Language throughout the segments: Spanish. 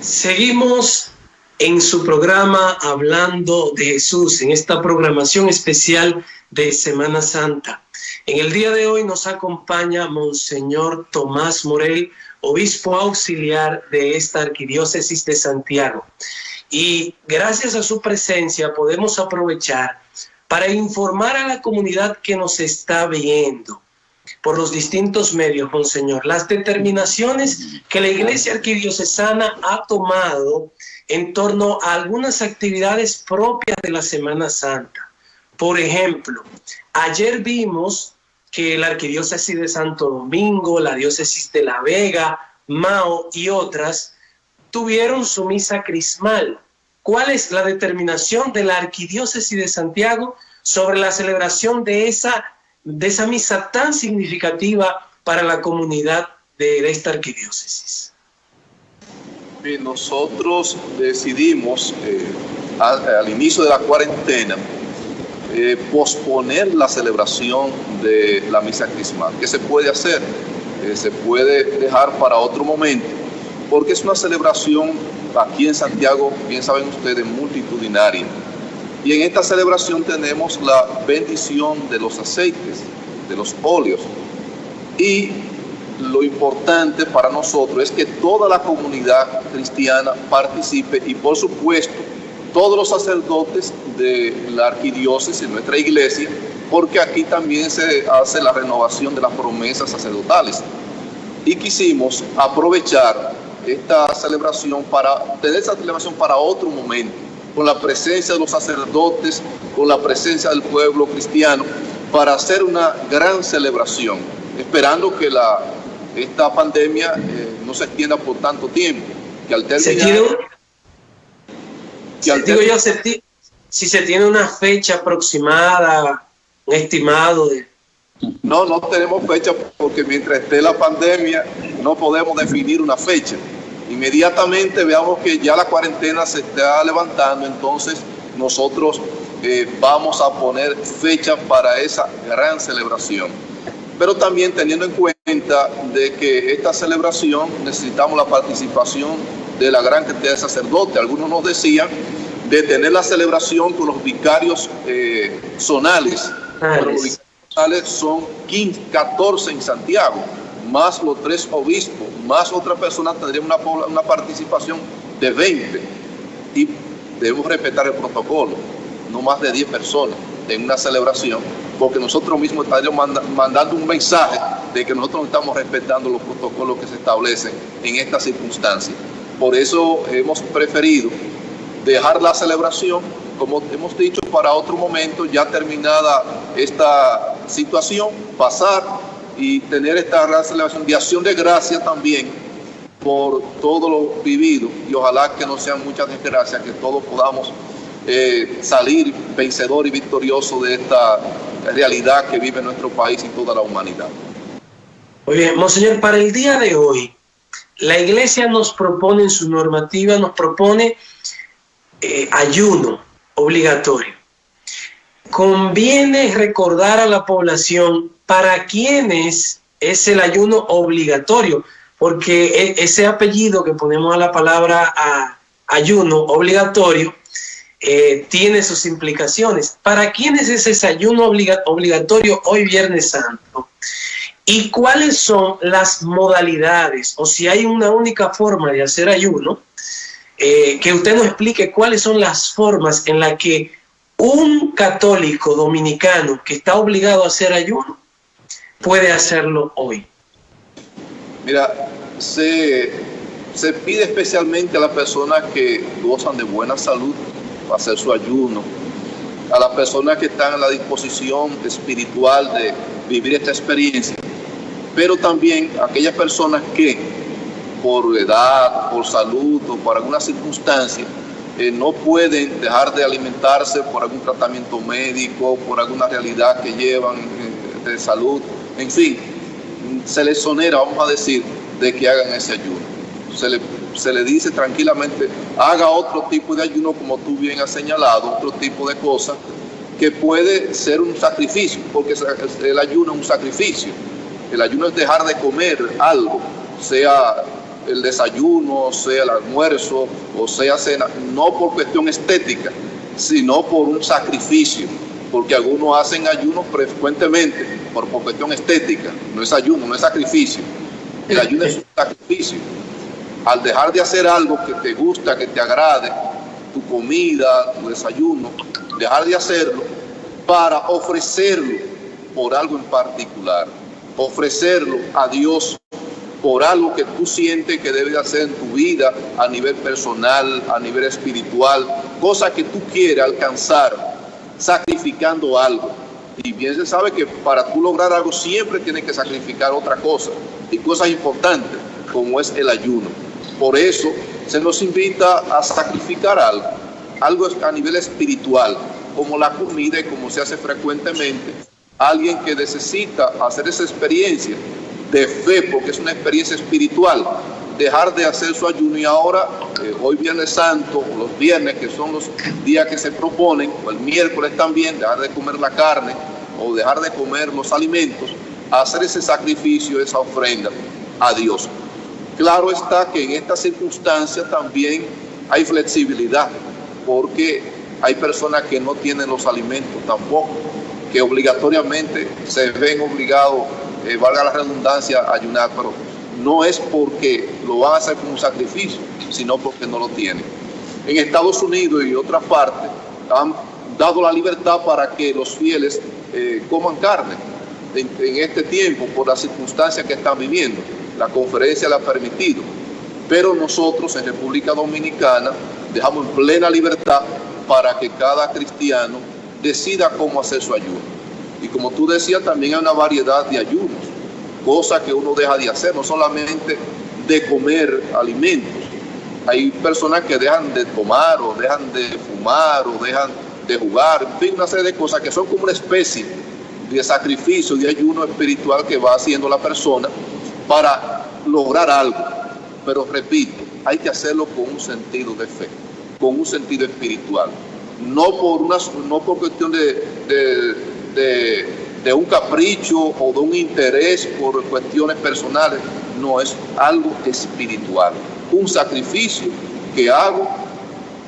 Seguimos en su programa hablando de Jesús, en esta programación especial de Semana Santa. En el día de hoy nos acompaña Monseñor Tomás Morel, obispo auxiliar de esta arquidiócesis de Santiago. Y gracias a su presencia podemos aprovechar para informar a la comunidad que nos está viendo por los distintos medios, Monseñor, las determinaciones que la Iglesia Arquidiocesana ha tomado en torno a algunas actividades propias de la Semana Santa. Por ejemplo, ayer vimos que la Arquidiócesis de Santo Domingo, la Diócesis de La Vega, Mao y otras tuvieron su misa crismal. ¿Cuál es la determinación de la Arquidiócesis de Santiago sobre la celebración de esa misa tan significativa para la comunidad de esta arquidiócesis? Bien, nosotros decidimos al inicio de la cuarentena posponer la celebración de la misa crismal. ¿Qué se puede hacer? Se puede dejar para otro momento, porque es una celebración aquí en Santiago, bien saben ustedes, multitudinaria. Y en esta celebración tenemos la bendición de los aceites, de los óleos. Y lo importante para nosotros es que toda la comunidad cristiana participe y, por supuesto, todos los sacerdotes de la arquidiócesis, nuestra iglesia, porque aquí también se hace la renovación de las promesas sacerdotales. Y quisimos aprovechar esta celebración para tener esa celebración para otro momento, con la presencia de los sacerdotes, con la presencia del pueblo cristiano, para hacer una gran celebración, esperando que esta pandemia no se extienda por tanto tiempo, que al terminar... Si se tiene una fecha aproximada, un estimado de... No tenemos fecha, porque mientras esté la pandemia no podemos definir una fecha. Inmediatamente veamos que ya la cuarentena se está levantando, entonces nosotros vamos a poner fecha para esa gran celebración. Pero también teniendo en cuenta de que esta celebración necesitamos la participación de la gran cantidad de sacerdotes. Algunos nos decían de tener la celebración con los vicarios zonales. Pero los vicarios zonales son 14 en Santiago, más los 3 obispos, más otra persona, tendríamos una participación de 20. Y debemos respetar el protocolo, no más de 10 personas en una celebración, porque nosotros mismos estaríamos mandando un mensaje de que nosotros no estamos respetando los protocolos que se establecen en estas circunstancias. Por eso hemos preferido dejar la celebración, como hemos dicho, para otro momento, ya terminada esta situación, pasar y tener esta gran celebración de acción de gracia también por todo lo vivido, y ojalá que no sean muchas desgracias, que todos podamos salir vencedor y victorioso de esta realidad que vive nuestro país y toda la humanidad. Muy bien, Monseñor, para el día de hoy, la Iglesia nos propone en su normativa, ayuno obligatorio. Conviene recordar a la población para quiénes es el ayuno obligatorio, porque ese apellido que ponemos a la palabra ayuno obligatorio tiene sus implicaciones. ¿Para quiénes es ese ayuno obligatorio hoy Viernes Santo? ¿Y cuáles son las modalidades? O si hay una única forma de hacer ayuno, que usted nos explique cuáles son las formas en las que un católico dominicano que está obligado a hacer ayuno puede hacerlo hoy. Mira, se pide especialmente a las personas que gozan de buena salud para hacer su ayuno, a las personas que están en la disposición espiritual de vivir esta experiencia, pero también a aquellas personas que por edad, por salud o por alguna circunstancia no pueden dejar de alimentarse por algún tratamiento médico, por alguna realidad que llevan de salud, en fin, se les exonera, vamos a decir, de que hagan ese ayuno. Se le dice tranquilamente, haga otro tipo de ayuno, como tú bien has señalado, otro tipo de cosas que puede ser un sacrificio, porque el ayuno es un sacrificio. El ayuno es dejar de comer algo, sea el desayuno, sea el almuerzo o sea cena, no por cuestión estética, sino por un sacrificio, porque algunos hacen ayuno frecuentemente por cuestión estética. No es ayuno, no es sacrificio. El ayuno es un sacrificio. Al dejar de hacer algo que te gusta, que te agrade, tu comida, tu desayuno, dejar de hacerlo para ofrecerlo por algo en particular, ofrecerlo a Dios por algo que tú sientes que debes hacer en tu vida a nivel personal, a nivel espiritual, cosas que tú quieres alcanzar, sacrificando algo. Y bien se sabe que para tú lograr algo siempre tienes que sacrificar otra cosa, y cosas importantes como es el ayuno. Por eso se nos invita a sacrificar algo a nivel espiritual, como la comida y como se hace frecuentemente. Alguien que necesita hacer esa experiencia de fe, porque es una experiencia espiritual, dejar de hacer su ayuno, y ahora, hoy Viernes Santo, o los viernes, que son los días que se proponen, o el miércoles también, dejar de comer la carne, o dejar de comer los alimentos, hacer ese sacrificio, esa ofrenda a Dios. Claro está que en esta circunstancia también hay flexibilidad, porque hay personas que no tienen los alimentos tampoco, que obligatoriamente se ven obligados, valga la redundancia, a ayunar, pero no es porque lo van a hacer como un sacrificio, sino porque no lo tienen. En Estados Unidos y otras partes han dado la libertad para que los fieles coman carne en este tiempo por las circunstancias que están viviendo. La conferencia la ha permitido, pero nosotros en República Dominicana dejamos en plena libertad para que cada cristiano decida cómo hacer su ayuno. Y como tú decías, también hay una variedad de ayunos, cosas que uno deja de hacer, no solamente de comer alimentos. Hay personas que dejan de tomar, o dejan de fumar, o dejan de jugar, en fin, una serie de cosas que son como una especie de sacrificio, de ayuno espiritual que va haciendo la persona para lograr algo. Pero repito, hay que hacerlo con un sentido de fe, con un sentido espiritual, no por cuestión de un capricho o de un interés por cuestiones personales. No, es algo espiritual, un sacrificio que hago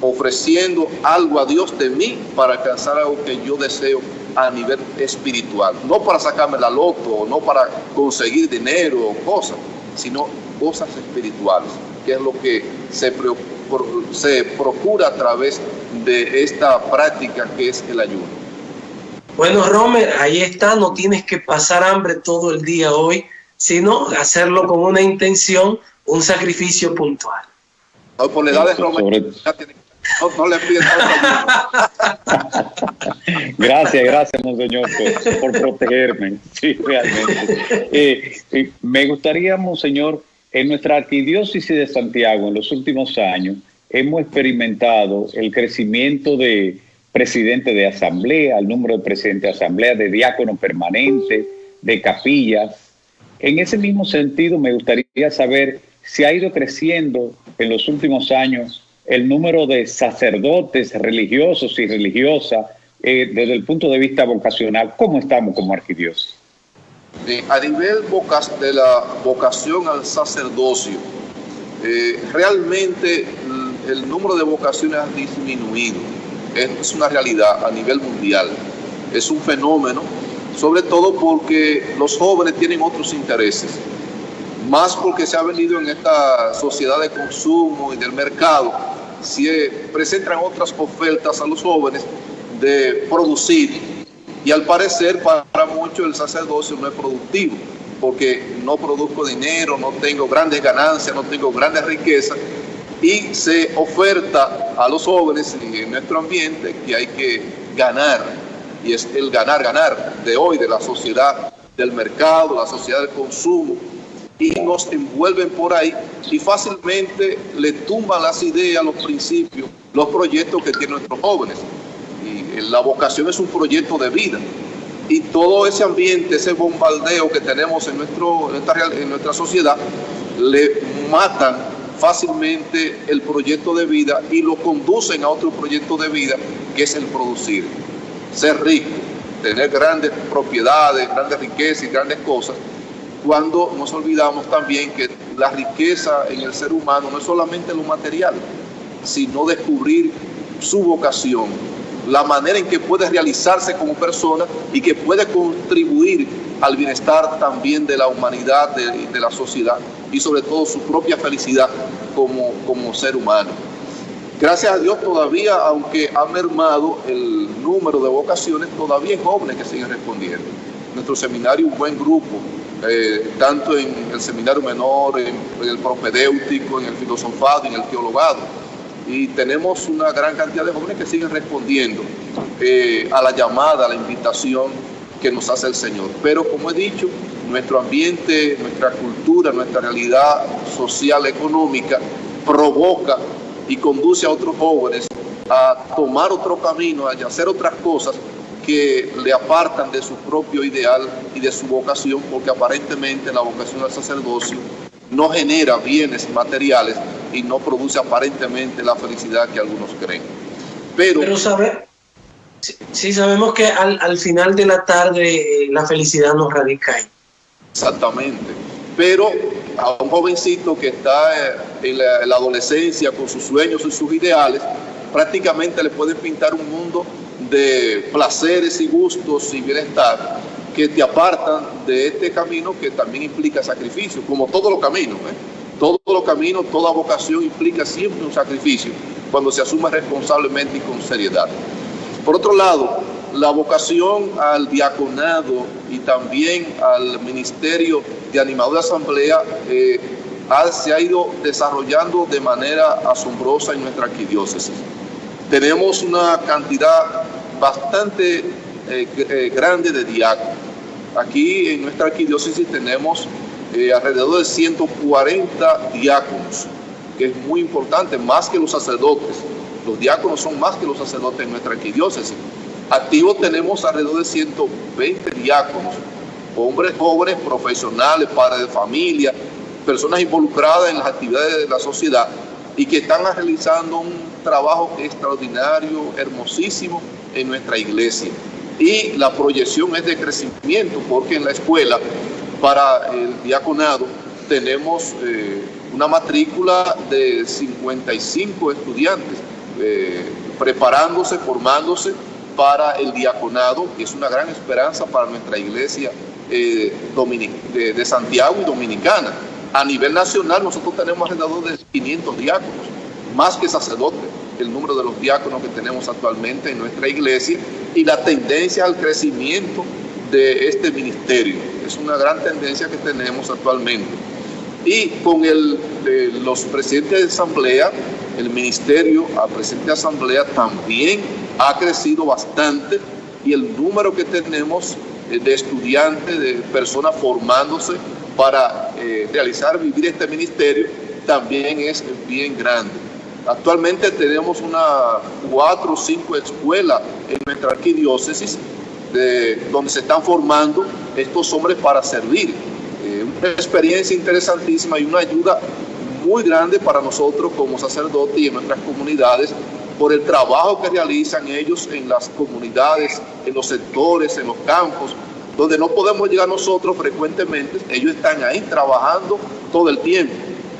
ofreciendo algo a Dios de mí para alcanzar algo que yo deseo a nivel espiritual, no para sacarme la loto, no para conseguir dinero o cosas, sino cosas espirituales, que es lo que se procura a través de esta práctica que es el ayuno. Bueno, Romer, ahí está, no tienes que pasar hambre todo el día hoy, sino hacerlo con una intención, un sacrificio puntual. No, por la edad de Romer, no le pides Gracias, monseñor, por protegerme. Sí, realmente. Me gustaría, monseñor, en nuestra arquidiócesis de Santiago, en los últimos años, hemos experimentado el crecimiento de presidente de asamblea, el número de presidentes de asamblea, de diáconos permanentes, de capillas. En ese mismo sentido, me gustaría saber si ha ido creciendo en los últimos años el número de sacerdotes religiosos y religiosas desde el punto de vista vocacional. ¿Cómo estamos como arquidiócesis? A nivel de la vocación al sacerdocio, realmente el número de vocaciones ha disminuido. Es una realidad a nivel mundial. Es un fenómeno, sobre todo porque los jóvenes tienen otros intereses, más porque se ha venido en esta sociedad de consumo y del mercado, se presentan otras ofertas a los jóvenes de producir, y al parecer para muchos el sacerdocio no es productivo, porque no produzco dinero, no tengo grandes ganancias, no tengo grandes riquezas, y se oferta a los jóvenes en nuestro ambiente que hay que ganar, y es el ganar de hoy, de la sociedad del mercado, la sociedad del consumo, y nos envuelven por ahí y fácilmente le tumban las ideas, los principios, los proyectos que tienen nuestros jóvenes. Y la vocación es un proyecto de vida, y todo ese ambiente, ese bombardeo que tenemos en nuestra sociedad, le matan fácilmente el proyecto de vida y lo conducen a otro proyecto de vida, que es el producir, ser rico, tener grandes propiedades, grandes riquezas y grandes cosas, cuando nos olvidamos también que la riqueza en el ser humano no es solamente lo material, sino descubrir su vocación, la manera en que puede realizarse como persona y que puede contribuir al bienestar también de la humanidad, de la sociedad y sobre todo su propia felicidad como ser humano. Gracias a Dios todavía, aunque ha mermado el número de vocaciones, todavía hay jóvenes que siguen respondiendo. En nuestro seminario un buen grupo, tanto en el seminario menor, en el propedéutico, en el filosofado, en el teologado. Y tenemos una gran cantidad de jóvenes que siguen respondiendo a la llamada, a la invitación que nos hace el Señor. Pero como he dicho, nuestro ambiente, nuestra cultura, nuestra realidad social, económica, provoca y conduce a otros jóvenes a tomar otro camino, a hacer otras cosas que le apartan de su propio ideal y de su vocación, porque aparentemente la vocación al sacerdocio no genera bienes materiales y no produce aparentemente la felicidad que algunos creen. Pero sí sabemos que al final de la tarde la felicidad no radica ahí. Exactamente. Pero a un jovencito que está en la adolescencia con sus sueños y sus ideales, prácticamente le pueden pintar un mundo de placeres y gustos y bienestar que te apartan de este camino que también implica sacrificio, como todos los caminos. Todos los caminos, toda vocación implica siempre un sacrificio cuando se asume responsablemente y con seriedad. Por otro lado, la vocación al diaconado y también al ministerio de animador de asamblea se ha ido desarrollando de manera asombrosa en nuestra arquidiócesis. Tenemos una cantidad bastante grande de diáconos. Aquí en nuestra arquidiócesis tenemos alrededor de 140 diáconos, que es muy importante, más que los sacerdotes. Los diáconos son más que los sacerdotes en nuestra arquidiócesis. Activos tenemos alrededor de 120 diáconos, hombres jóvenes, profesionales, padres de familia, personas involucradas en las actividades de la sociedad y que están realizando un trabajo extraordinario, hermosísimo en nuestra iglesia. Y la proyección es de crecimiento, porque en la escuela para el diaconado tenemos una matrícula de 55 estudiantes preparándose, formándose para el diaconado, que es una gran esperanza para nuestra iglesia de Santiago y dominicana. A nivel nacional nosotros tenemos alrededor de 500 diáconos, más que sacerdotes, el número de los diáconos que tenemos actualmente en nuestra iglesia y la tendencia al crecimiento de este ministerio. Es una gran tendencia que tenemos actualmente. Y con los presidentes de asamblea, el ministerio al presidente de asamblea también ha crecido bastante y el número que tenemos de estudiantes, de personas formándose para vivir este ministerio también es bien grande. Actualmente tenemos 4 o 5 escuelas en nuestra arquidiócesis donde se están formando estos hombres para servir. Una experiencia interesantísima y una ayuda muy grande para nosotros como sacerdotes y en nuestras comunidades por el trabajo que realizan ellos en las comunidades, en los sectores, en los campos, donde no podemos llegar nosotros frecuentemente. Ellos están ahí trabajando todo el tiempo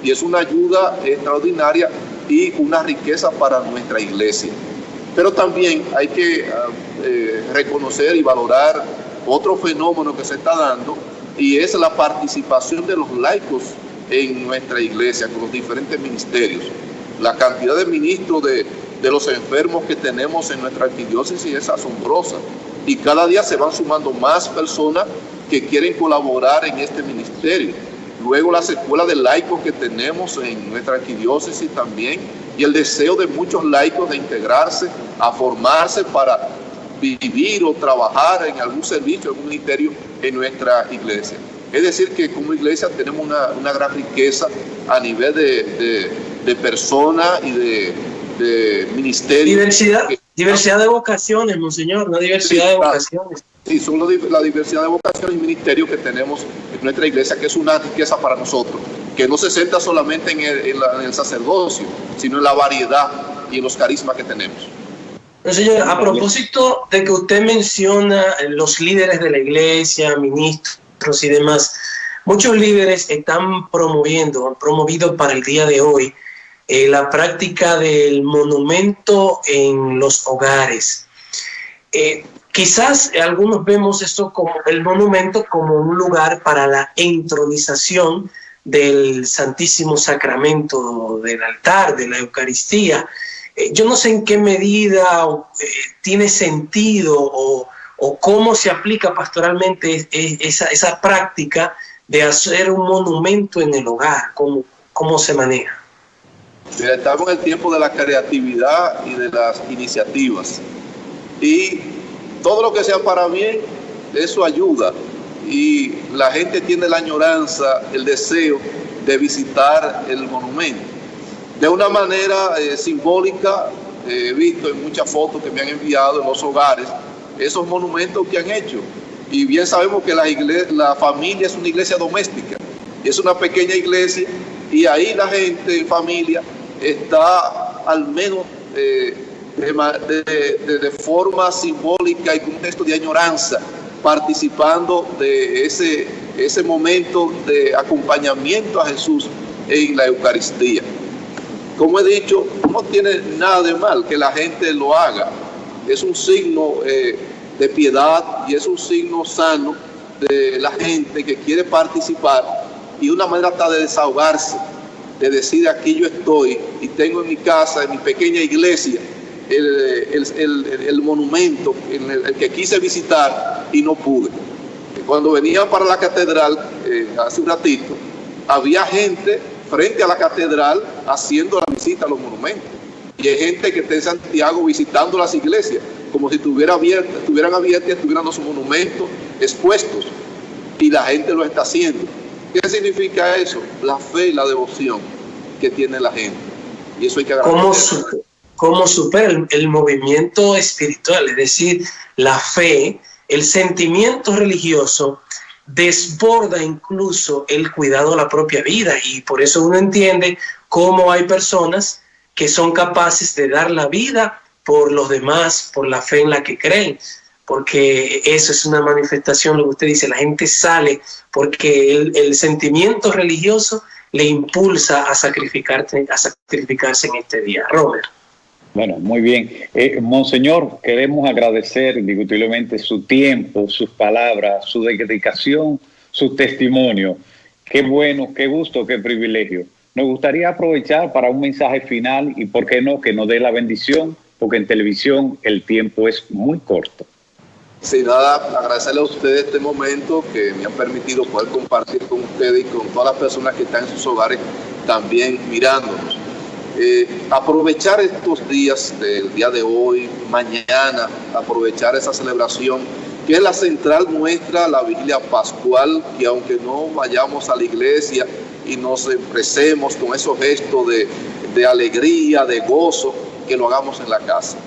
y es una ayuda extraordinaria y una riqueza para nuestra iglesia. Pero también hay que reconocer y valorar otro fenómeno que se está dando, y es la participación de los laicos en nuestra iglesia con los diferentes ministerios. La cantidad de ministros de los enfermos que tenemos en nuestra arquidiócesis es asombrosa y cada día se van sumando más personas que quieren colaborar en este ministerio. Luego las escuelas de laicos que tenemos en nuestra arquidiócesis también, y el deseo de muchos laicos de integrarse, a formarse para vivir o trabajar en algún servicio, en algún ministerio en nuestra iglesia. Es decir, que como iglesia tenemos una gran riqueza a nivel de personas y de ministerios. Diversidad de vocaciones, monseñor, una diversidad de vocaciones. Sí, son la diversidad de vocaciones y ministerios que tenemos en nuestra iglesia, que es una riqueza para nosotros, que no se centra solamente en el sacerdocio, sino en la variedad y en los carismas que tenemos. Señor, a propósito de que usted menciona los líderes de la iglesia, ministros y demás, Muchos líderes han promovido para el día de hoy la práctica del monumento en los hogares. Quizás algunos vemos esto como el monumento como un lugar para la entronización del Santísimo Sacramento, del altar, de la Eucaristía. Yo no sé en qué medida tiene sentido o cómo se aplica pastoralmente esa práctica de hacer un monumento en el hogar, cómo se maneja. Mira, estamos en el tiempo de la creatividad y de las iniciativas. Y todo lo que sea para bien, eso ayuda. Y la gente tiene la añoranza, el deseo de visitar el monumento. De una manera simbólica, he visto en muchas fotos que me han enviado en los hogares, esos monumentos que han hecho. Y bien sabemos que la familia es una iglesia doméstica. Es una pequeña iglesia y ahí la gente en familia está al menos de forma simbólica y con un gesto de añoranza, participando de ese momento de acompañamiento a Jesús en la Eucaristía. Como he dicho, no tiene nada de mal que la gente lo haga. Es un signo de piedad y es un signo sano de la gente que quiere participar y una manera hasta de desahogarse, de decir aquí yo estoy y tengo en mi casa, en mi pequeña iglesia, el monumento el que quise visitar y no pude. Cuando venía para la catedral hace un ratito, había gente frente a la catedral haciendo la visita a los monumentos. Y hay gente que está en Santiago visitando las iglesias, como si estuvieran abiertas y estuvieran los monumentos expuestos. Y la gente lo está haciendo. ¿Qué significa eso? La fe y la devoción que tiene la gente. Y eso hay que agradecer. ¿Cómo supera el movimiento espiritual? Es decir, la fe, el sentimiento religioso desborda incluso el cuidado de la propia vida. Y por eso uno entiende cómo hay personas que son capaces de dar la vida por los demás, por la fe en la que creen. Porque eso es una manifestación, lo que usted dice, la gente sale porque el sentimiento religioso le impulsa a sacrificarse en este día. Robert. Bueno, muy bien. Monseñor, queremos agradecer indiscutiblemente su tiempo, sus palabras, su dedicación, su testimonio. Qué bueno, qué gusto, qué privilegio. Nos gustaría aprovechar para un mensaje final y, ¿por qué no?, que nos dé la bendición, porque en televisión el tiempo es muy corto. Sin nada, agradecerle a ustedes este momento que me han permitido poder compartir con ustedes y con todas las personas que están en sus hogares también mirándonos. Aprovechar estos días, del día de hoy, mañana, aprovechar esa celebración que es la central nuestra, la vigilia pascual, que aunque no vayamos a la iglesia y nos expresemos con esos gestos de alegría, de gozo, que lo hagamos en la casa.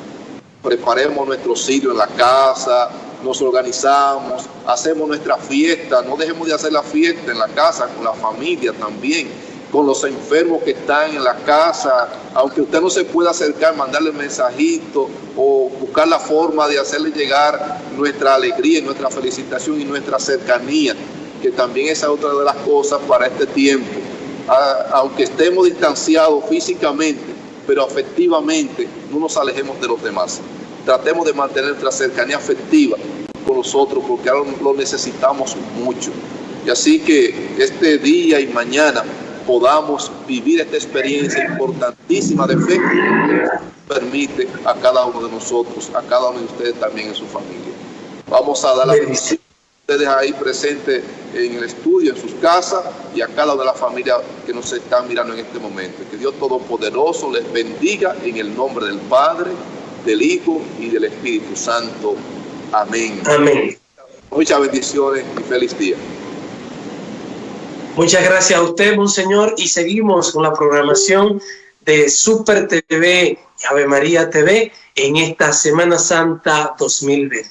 Preparemos nuestro sitio en la casa, nos organizamos, hacemos nuestra fiesta, no dejemos de hacer la fiesta en la casa, con la familia también, con los enfermos que están en la casa, aunque usted no se pueda acercar, mandarle mensajito o buscar la forma de hacerle llegar nuestra alegría, nuestra felicitación y nuestra cercanía, que también esa es otra de las cosas para este tiempo. Aunque estemos distanciados físicamente, pero afectivamente no nos alejemos de los demás. Tratemos de mantener nuestra cercanía afectiva con nosotros, porque ahora lo necesitamos mucho. Y así que este día y mañana podamos vivir esta experiencia importantísima de fe que permite a cada uno de nosotros, a cada uno de ustedes también en su familia. Vamos a dar la bendición a ustedes ahí presentes en el estudio, en sus casas, y a cada una de las familias que nos están mirando en este momento. Que Dios Todopoderoso les bendiga en el nombre del Padre, del Hijo y del Espíritu Santo. Amén. Amén. Muchas bendiciones y feliz día. Muchas gracias a usted, Monseñor, y seguimos con la programación de Super TV y Ave María TV en esta Semana Santa 2020.